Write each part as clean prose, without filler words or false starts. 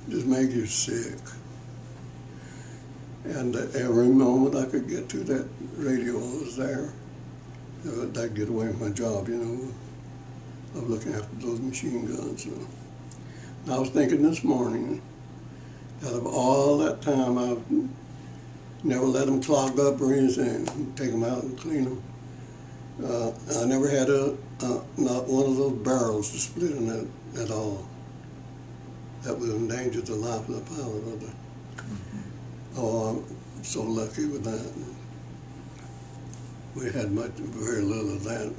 just make you sick. And every moment I could get to that radio, I was there. I'd get away from my job, you know, of looking after those machine guns. And I was thinking this morning, out of all that time, I've never let them clog up or anything, take them out and clean them. I never had not one of those barrels to split in it at all. That would endanger the life of the pilot of it. Oh, I'm so lucky with that. We had very little of that.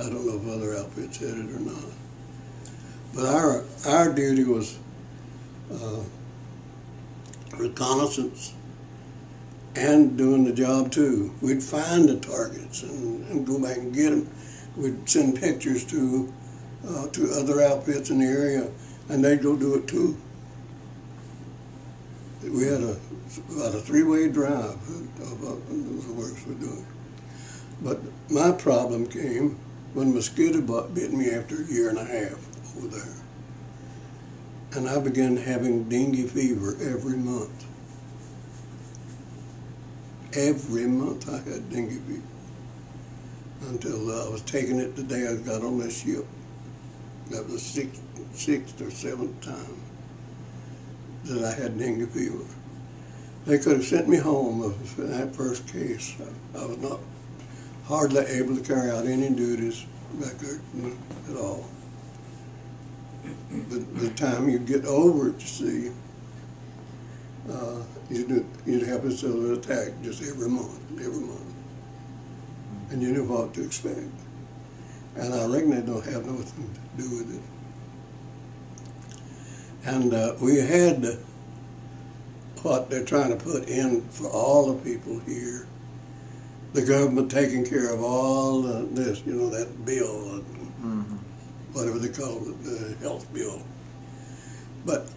I don't know if other outfits had it or not. But our duty was reconnaissance and doing the job too. We'd find the targets and go back and get them. We'd send pictures to other outfits in the area, and they'd go do it too. We had about a three-way drive of the works we're doing. But my problem came when mosquito bit me after a year and a half over there. And I began having dengue fever every month. Every month I had dengue fever. Until I was taking it the day I got on this ship. That was the sixth or seventh time that I had dengue fever. They could have sent me home in that first case. I was not hardly able to carry out any duties back there at all. But the time you get over it, you see, you'd have a sort of attack just every month. And you knew what to expect. And I reckon they don't have nothing to do with it. And we had what they're trying to put in for all the people here. The government taking care of all this, you know, that bill, whatever they call it, the health bill. But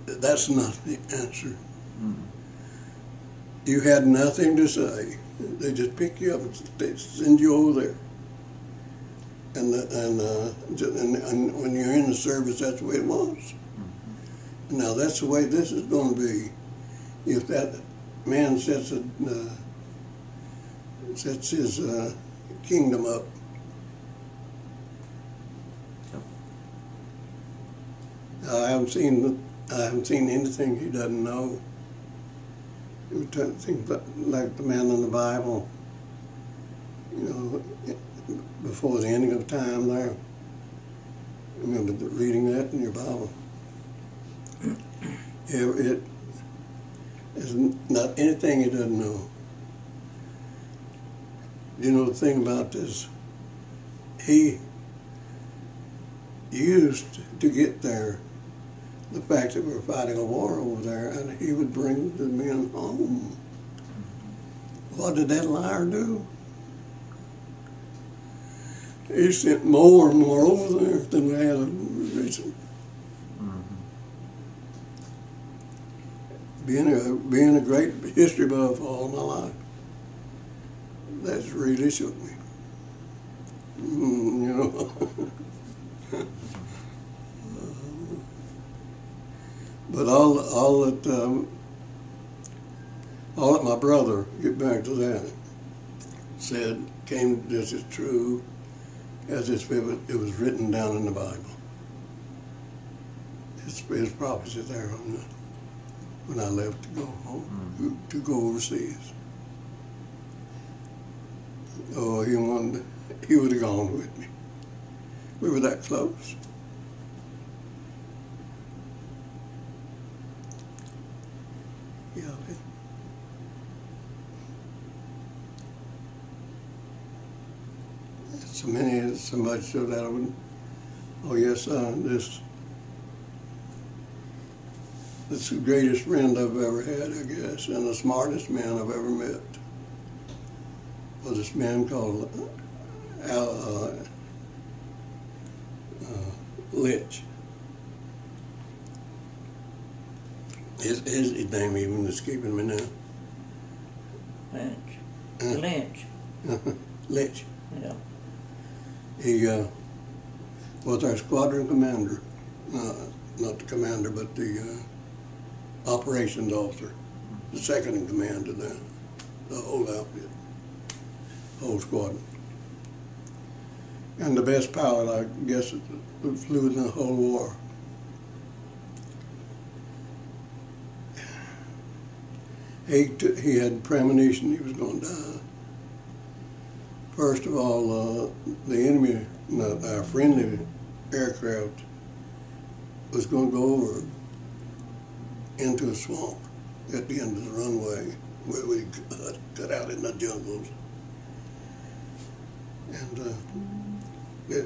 that's not the answer. You had nothing to say. They just pick you up and they send you over there. And when you're in the service, that's the way it was. Now that's the way this is going to be. If that man sets his kingdom up, I haven't seen anything he doesn't know. You would think like the man in the Bible, you know, before the ending of time there. Remember reading that in your Bible. It is not anything he doesn't know. You know, the thing about this, he used to get there the fact that we're fighting a war over there, and he would bring the men home. What did that liar do? He sent more and more over there than we had a reason. Being a great history buff all my life, that's really shook me. You know. But all that my brother, get back to that, said came just as true as if it was written down in the Bible. His prophecy there on the, when I left to go home, to go overseas. Oh, he would have gone with me. We were that close. Yeah. So much so that I would, oh yes, this is the greatest friend I've ever had, I guess, and the smartest man I've ever met was this man called Lynch. His name even escaping me now. Lynch. Lynch. Yeah. He was our squadron commander. not the commander, but the operations officer, the second in command of the whole outfit, whole squadron. And the best pilot, I guess, that flew in the whole war. He had premonition he was going to die. First of all, the enemy, our friendly aircraft, was going to go over into a swamp at the end of the runway where we cut out in the jungles. And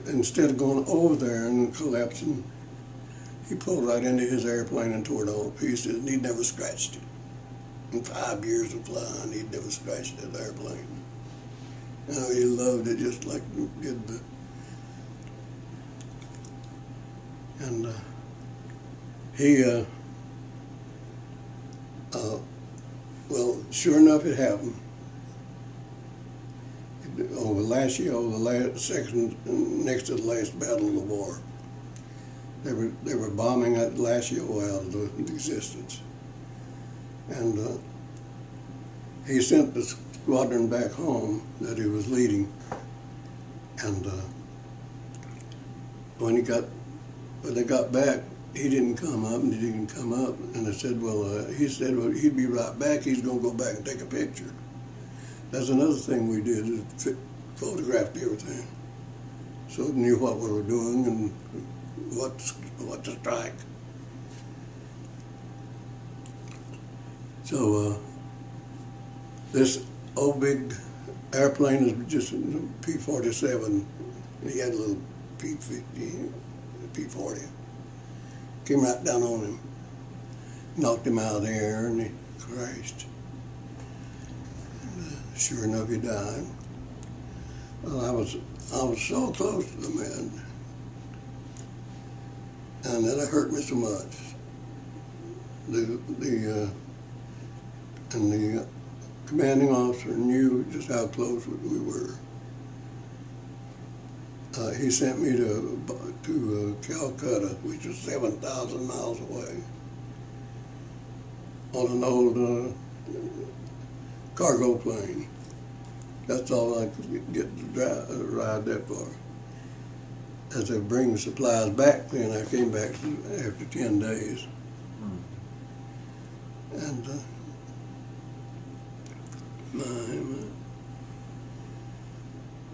instead of going over there and collapsing, he pulled right into his airplane and tore it all to pieces, and he'd never scratched it. In 5 years of flying, he'd never scratched that airplane. He loved it just like he did the... And well, sure enough, it happened. Over last year, over the second, next to the last battle of the war, they were bombing that Lacio out of existence. And he sent the squadron back home that he was leading. And when they got back, he didn't come up, and he didn't come up. And I said, well, he said, well, he'd be right back. He's going to go back and take a picture. That's another thing we did, is photographed everything, so we knew what we were doing and what to strike. So this old big airplane is just a P-47. He had a little P-50, P-40. Came right down on him, knocked him out of the air, and he crashed. Sure enough, he died. Well, I was so close to the man, and that hurt me so much. The commanding officer knew just how close we were. He sent me to Calcutta, which was 7,000 miles away, on an old cargo plane. That's all I could get to ride that far. As they bring the supplies back, then I came back after 10 days. And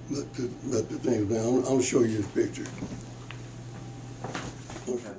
but the thing, I'll show you this picture. Okay.